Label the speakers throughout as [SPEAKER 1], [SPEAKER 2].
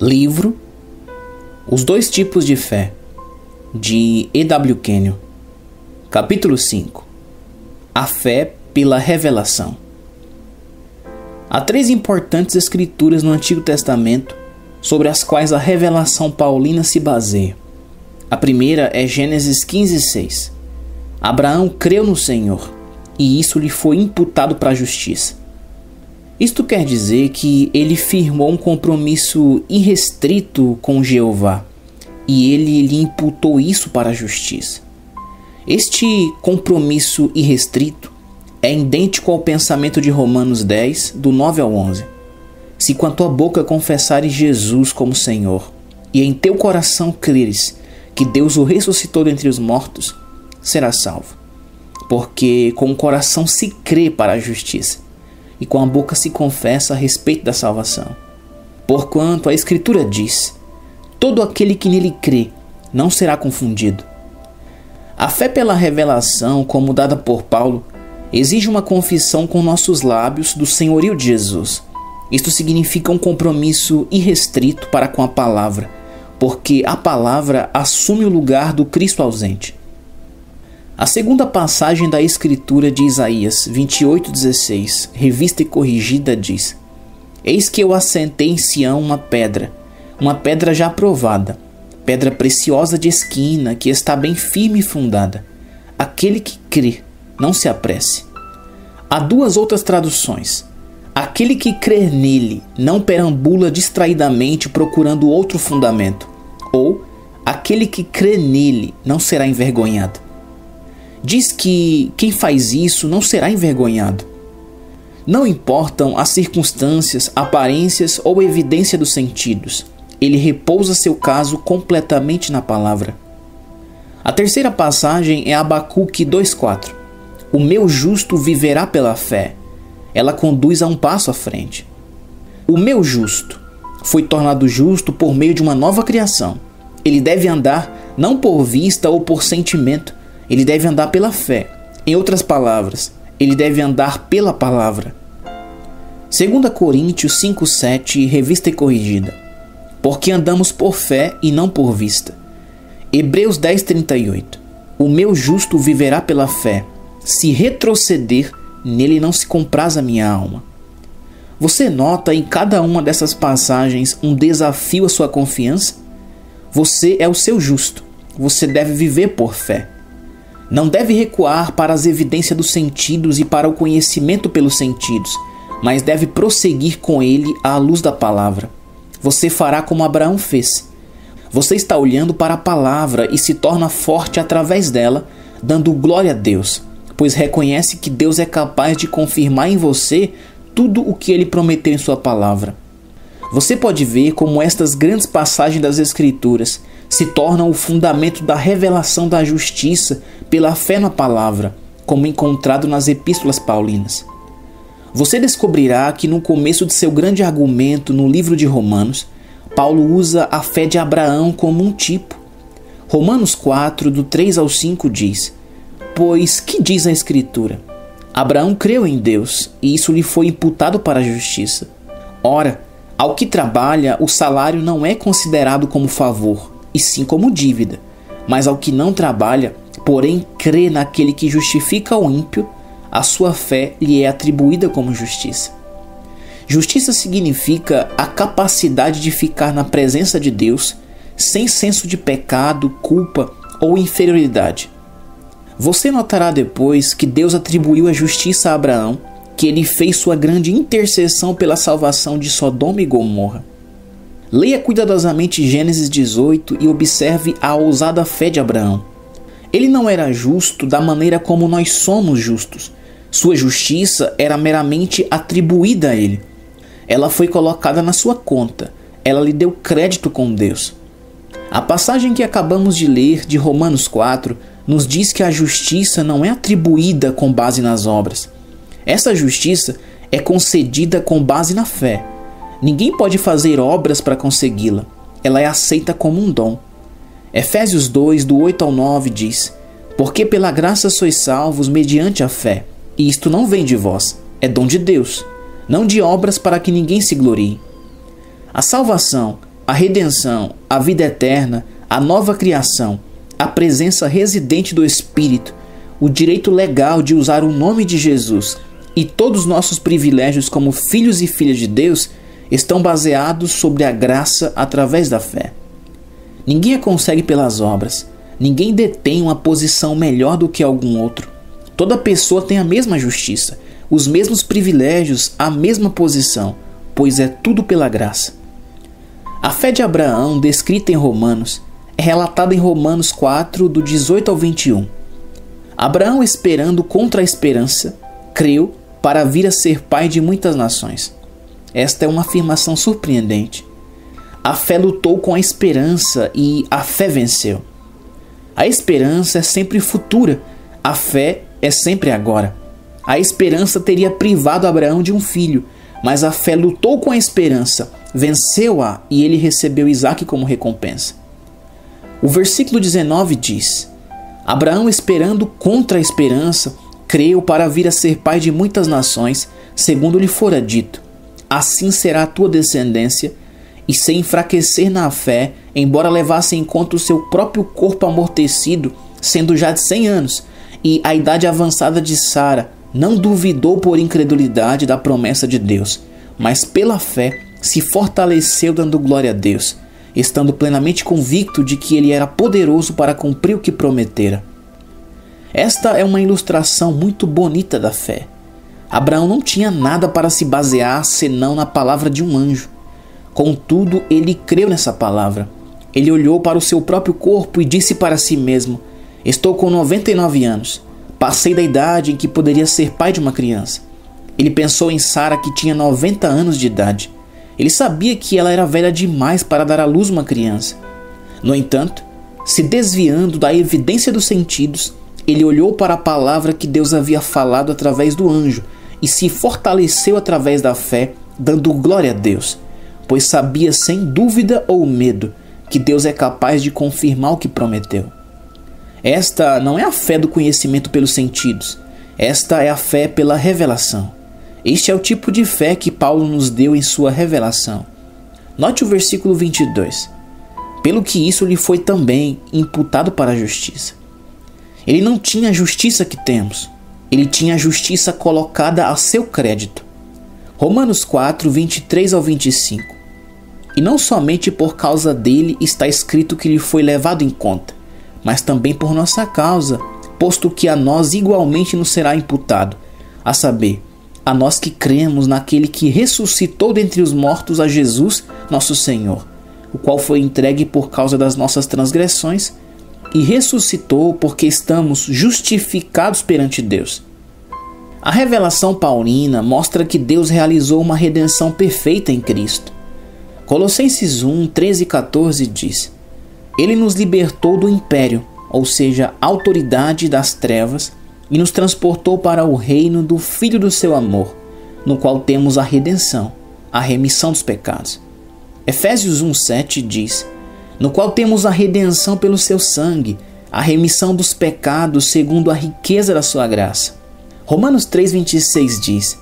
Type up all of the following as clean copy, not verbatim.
[SPEAKER 1] Livro Os Dois Tipos de Fé, de E.W. Kenyon. Capítulo 5. A Fé pela Revelação. Há 3 importantes escrituras no Antigo Testamento sobre as quais a revelação paulina se baseia. A primeira é Gênesis 15:6. Abraão creu no Senhor, e isso lhe foi imputado para a justiça. Isto quer dizer que ele firmou um compromisso irrestrito com Jeová, e ele lhe imputou isso para a justiça. Este compromisso irrestrito é idêntico ao pensamento de Romanos 10, do 9 ao 11. Se com a tua boca confessares Jesus como Senhor, e em teu coração creres que Deus o ressuscitou dentre os mortos, serás salvo. Porque com o coração se crê para a justiça, e com a boca se confessa a respeito da salvação. Porquanto a Escritura diz: todo aquele que nele crê não será confundido. A fé pela revelação, como dada por Paulo, exige uma confissão com nossos lábios do senhorio de Jesus. Isto significa um compromisso irrestrito para com a palavra, porque a palavra assume o lugar do Cristo ausente. A segunda passagem da Escritura de Isaías 28:16, revista e corrigida, diz: Eis que eu assentei em Sião uma pedra já provada, pedra preciosa de esquina, que está bem firme e fundada. Aquele que crê, não se apresse. Há 2 outras traduções. Aquele que crer nele não perambula distraidamente procurando outro fundamento. Ou, aquele que crê nele não será envergonhado. Diz que quem faz isso não será envergonhado. Não importam as circunstâncias, aparências ou evidência dos sentidos. Ele repousa seu caso completamente na palavra. A terceira passagem é Abacuque 2:4. O meu justo viverá pela fé. Ela conduz a um passo à frente. O meu justo foi tornado justo por meio de uma nova criação. Ele deve andar não por vista ou por sentimento. Ele deve andar pela fé. Em outras palavras, ele deve andar pela palavra. 2 Coríntios 5:7, revista e corrigida. Porque andamos por fé e não por vista. Hebreus 10:38. O meu justo viverá pela fé. Se retroceder, nele não se compraz a minha alma. Você nota em cada uma dessas passagens um desafio à sua confiança? Você é o seu justo. Você deve viver por fé. Não deve recuar para as evidências dos sentidos e para o conhecimento pelos sentidos, mas deve prosseguir com ele à luz da palavra. Você fará como Abraão fez. Você está olhando para a palavra e se torna forte através dela, dando glória a Deus, pois reconhece que Deus é capaz de confirmar em você tudo o que ele prometeu em sua palavra. Você pode ver como estas grandes passagens das Escrituras se tornam o fundamento da revelação da justiça pela fé na palavra, como encontrado nas epístolas paulinas. Você descobrirá que no começo de seu grande argumento no livro de Romanos, Paulo usa a fé de Abraão como um tipo. Romanos 4, do 3 ao 5 diz: Pois que diz a Escritura? Abraão creu em Deus, e isso lhe foi imputado para a justiça. Ora, ao que trabalha, o salário não é considerado como favor, e sim como dívida. Mas ao que não trabalha, porém crê naquele que justifica o ímpio, a sua fé lhe é atribuída como justiça. Justiça significa a capacidade de ficar na presença de Deus sem senso de pecado, culpa ou inferioridade. Você notará depois que Deus atribuiu a justiça a Abraão, que ele fez sua grande intercessão pela salvação de Sodoma e Gomorra. Leia cuidadosamente Gênesis 18 e observe a ousada fé de Abraão. Ele não era justo da maneira como nós somos justos. Sua justiça era meramente atribuída a ele. Ela foi colocada na sua conta. Ela lhe deu crédito com Deus. A passagem que acabamos de ler de Romanos 4 nos diz que a justiça não é atribuída com base nas obras. Essa justiça é concedida com base na fé. Ninguém pode fazer obras para consegui-la. Ela é aceita como um dom. Efésios 2, do 8 ao 9 diz: Porque pela graça sois salvos mediante a fé, e isto não vem de vós, é dom de Deus, não de obras para que ninguém se glorie. A salvação a redenção, a vida eterna, a nova criação, a presença residente do Espírito, o direito legal de usar o nome de Jesus e todos os nossos privilégios como filhos e filhas de Deus estão baseados sobre a graça através da fé. Ninguém a consegue pelas obras. Ninguém detém uma posição melhor do que algum outro. Toda pessoa tem a mesma justiça, os mesmos privilégios, a mesma posição, pois é tudo pela graça. A fé de Abraão, descrita em Romanos, é relatada em Romanos 4, do 18 ao 21. Abraão, esperando contra a esperança, creu para vir a ser pai de muitas nações. Esta é uma afirmação surpreendente. A fé lutou com a esperança e a fé venceu. A esperança é sempre futura, a fé é sempre agora. A esperança teria privado Abraão de um filho, mas a fé lutou com a esperança, venceu-a e ele recebeu Isaque como recompensa. O versículo 19 diz: Abraão, esperando contra a esperança, creu para vir a ser pai de muitas nações, segundo lhe fora dito: assim será a tua descendência. E sem enfraquecer na fé, embora levasse em conta o seu próprio corpo amortecido, sendo já de 100 anos, e a idade avançada de Sara, não duvidou por incredulidade da promessa de Deus, mas pela fé se fortaleceu dando glória a Deus, estando plenamente convicto de que ele era poderoso para cumprir o que prometera. Esta é uma ilustração muito bonita da fé. Abraão não tinha nada para se basear senão na palavra de um anjo. Contudo, ele creu nessa palavra. Ele olhou para o seu próprio corpo e disse para si mesmo: estou com 99 anos. Passei da idade em que poderia ser pai de uma criança. Ele pensou em Sara, que tinha 90 anos de idade. Ele sabia que ela era velha demais para dar à luz uma criança. No entanto, se desviando da evidência dos sentidos, ele olhou para a palavra que Deus havia falado através do anjo e se fortaleceu através da fé, dando glória a Deus, pois sabia sem dúvida ou medo que Deus é capaz de confirmar o que prometeu. Esta não é a fé do conhecimento pelos sentidos, esta é a fé pela revelação. Este é o tipo de fé que Paulo nos deu em sua revelação. Note o versículo 22. Pelo que isso lhe foi também imputado para a justiça. Ele não tinha a justiça que temos, ele tinha a justiça colocada a seu crédito. Romanos 4, 23 ao 25. E não somente por causa dele está escrito que lhe foi levado em conta, mas também por nossa causa, posto que a nós igualmente nos será imputado, a saber, a nós que cremos naquele que ressuscitou dentre os mortos a Jesus, nosso Senhor, o qual foi entregue por causa das nossas transgressões e ressuscitou porque estamos justificados perante Deus. A revelação paulina mostra que Deus realizou uma redenção perfeita em Cristo. Colossenses 1, 13 e 14 diz: Ele nos libertou do império, ou seja, autoridade das trevas, e nos transportou para o reino do Filho do seu amor, no qual temos a redenção, a remissão dos pecados. Efésios 1, 7 diz: No qual temos a redenção pelo seu sangue, a remissão dos pecados segundo a riqueza da sua graça. Romanos 3, 26 diz: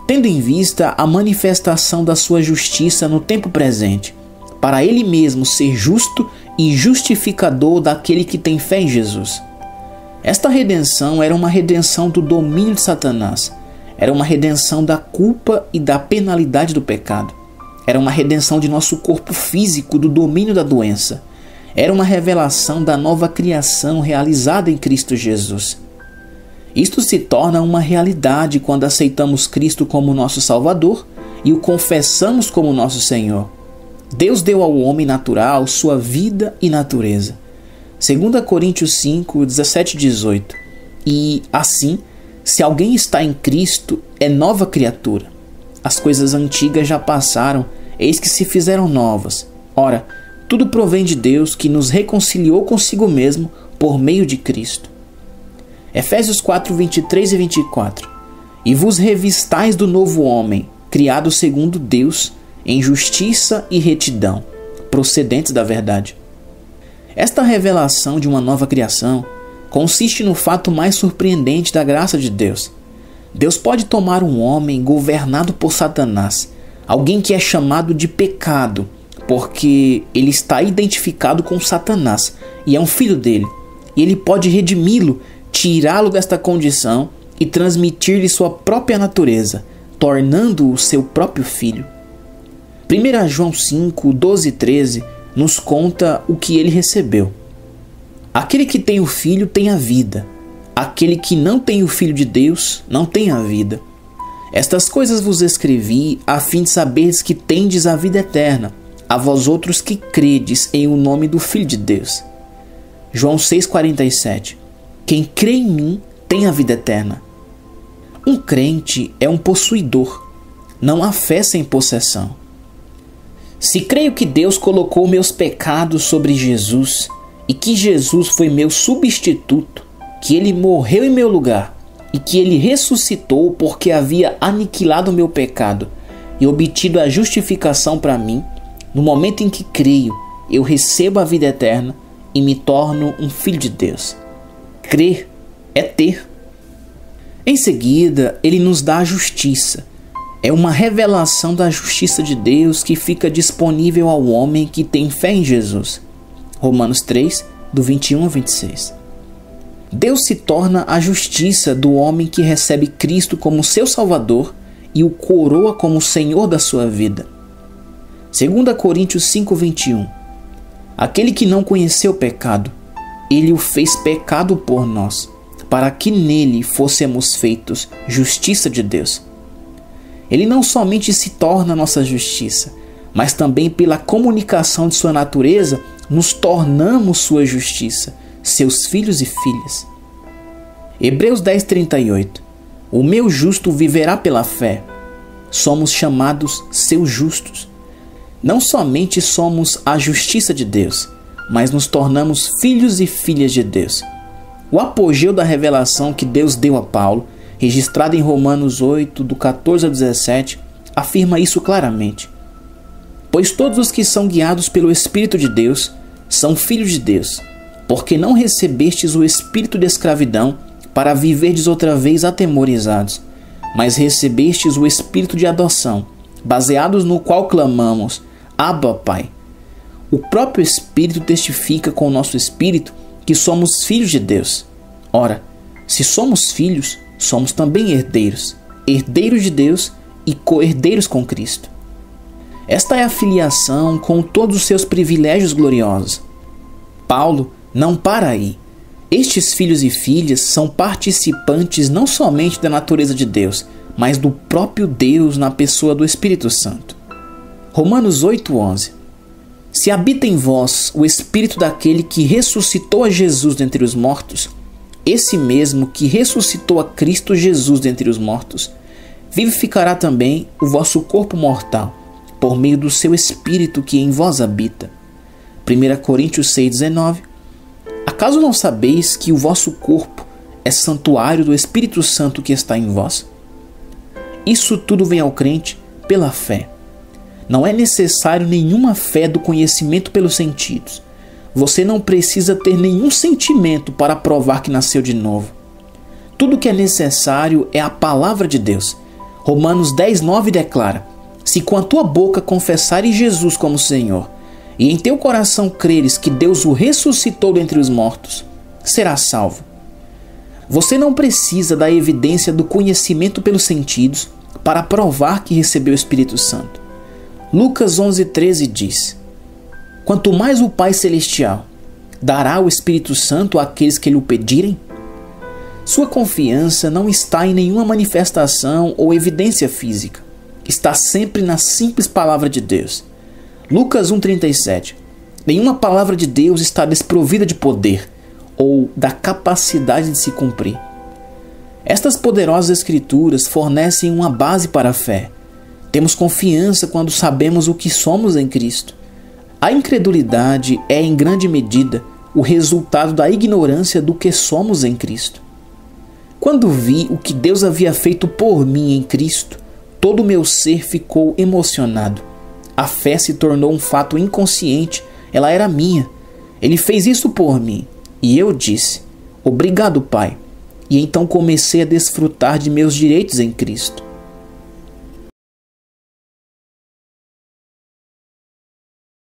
[SPEAKER 1] Tendo em vista a manifestação da sua justiça no tempo presente, para ele mesmo ser justo e justificador daquele que tem fé em Jesus. Esta redenção era uma redenção do domínio de Satanás, era uma redenção da culpa e da penalidade do pecado, era uma redenção de nosso corpo físico do domínio da doença, era uma revelação da nova criação realizada em Cristo Jesus. Isto se torna uma realidade quando aceitamos Cristo como nosso Salvador e o confessamos como nosso Senhor. Deus deu ao homem natural sua vida e natureza. 2 Coríntios 5, 17 e 18. E assim, se alguém está em Cristo, é nova criatura. As coisas antigas já passaram, eis que se fizeram novas. Ora, tudo provém de Deus, que nos reconciliou consigo mesmo por meio de Cristo. Efésios 4, 23 e 24. E vos revistais do novo homem, criado segundo Deus, em justiça e retidão, procedentes da verdade. Esta revelação de uma nova criação consiste no fato mais surpreendente da graça de Deus. Deus pode tomar um homem governado por Satanás, alguém que é chamado de pecado, porque ele está identificado com Satanás e é um filho dele. E ele pode redimi-lo, tirá-lo desta condição e transmitir-lhe sua própria natureza, tornando-o seu próprio filho. 1 João 5, 12 e 13 nos conta o que ele recebeu. Aquele que tem o Filho tem a vida. Aquele que não tem o Filho de Deus não tem a vida. Estas coisas vos escrevi a fim de saberes que tendes a vida eterna, a vós outros que credes em o nome do Filho de Deus. João 6,47. Quem crê em mim tem a vida eterna. Um crente é um possuidor. Não há fé sem possessão. Se creio que Deus colocou meus pecados sobre Jesus e que Jesus foi meu substituto, que ele morreu em meu lugar e que ele ressuscitou porque havia aniquilado o meu pecado e obtido a justificação para mim, no momento em que creio, eu recebo a vida eterna e me torno um filho de Deus. Crer é ter. Em seguida, ele nos dá a justiça. É uma revelação da justiça de Deus que fica disponível ao homem que tem fé em Jesus. Romanos 3, do 21 ao 26. Deus se torna a justiça do homem que recebe Cristo como seu Salvador e o coroa como Senhor da sua vida. 2 Coríntios 5, 21. Aquele que não conheceu o pecado, ele o fez pecado por nós, para que nele fôssemos feitos justiça de Deus. Ele não somente se torna nossa justiça, mas também pela comunicação de sua natureza, nos tornamos sua justiça, seus filhos e filhas. Hebreus 10:38. O meu justo viverá pela fé. Somos chamados seus justos. Não somente somos a justiça de Deus, mas nos tornamos filhos e filhas de Deus. O apogeu da revelação que Deus deu a Paulo, registrado em Romanos 8, do 14 a 17, afirma isso claramente. Pois todos os que são guiados pelo Espírito de Deus são filhos de Deus, porque não recebestes o espírito de escravidão para viverdes outra vez atemorizados, mas recebestes o espírito de adoção, baseados no qual clamamos, Abba, Pai. O próprio Espírito testifica com o nosso espírito que somos filhos de Deus. Ora, se somos filhos, somos também herdeiros, herdeiros de Deus e co-herdeiros com Cristo. Esta é a filiação com todos os seus privilégios gloriosos. Paulo não para aí. Estes filhos e filhas são participantes não somente da natureza de Deus, mas do próprio Deus na pessoa do Espírito Santo. Romanos 8:11. Se habita em vós o Espírito daquele que ressuscitou a Jesus dentre os mortos, esse mesmo que ressuscitou a Cristo Jesus dentre os mortos, vivificará também o vosso corpo mortal, por meio do seu Espírito que em vós habita. 1 Coríntios 6:19. Acaso não sabeis que o vosso corpo é santuário do Espírito Santo que está em vós? Isso tudo vem ao crente pela fé. Não é necessário nenhuma fé do conhecimento pelos sentidos. Você não precisa ter nenhum sentimento para provar que nasceu de novo. Tudo que é necessário é a palavra de Deus. Romanos 10:9 declara: se com a tua boca confessares Jesus como Senhor, e em teu coração creres que Deus o ressuscitou dentre os mortos, serás salvo. Você não precisa da evidência do conhecimento pelos sentidos para provar que recebeu o Espírito Santo. Lucas 11:13 diz: quanto mais o Pai Celestial dará o Espírito Santo àqueles que lhe o pedirem. Sua confiança não está em nenhuma manifestação ou evidência física. Está sempre na simples palavra de Deus. Lucas 1:37. Nenhuma palavra de Deus está desprovida de poder ou da capacidade de se cumprir. Estas poderosas escrituras fornecem uma base para a fé. Temos confiança quando sabemos o que somos em Cristo. A incredulidade é, em grande medida, o resultado da ignorância do que somos em Cristo. Quando vi o que Deus havia feito por mim em Cristo, todo o meu ser ficou emocionado. A fé se tornou um fato inconsciente, ela era minha. Ele fez isso por mim. E eu disse: obrigado, Pai. E então comecei a desfrutar de meus direitos em Cristo.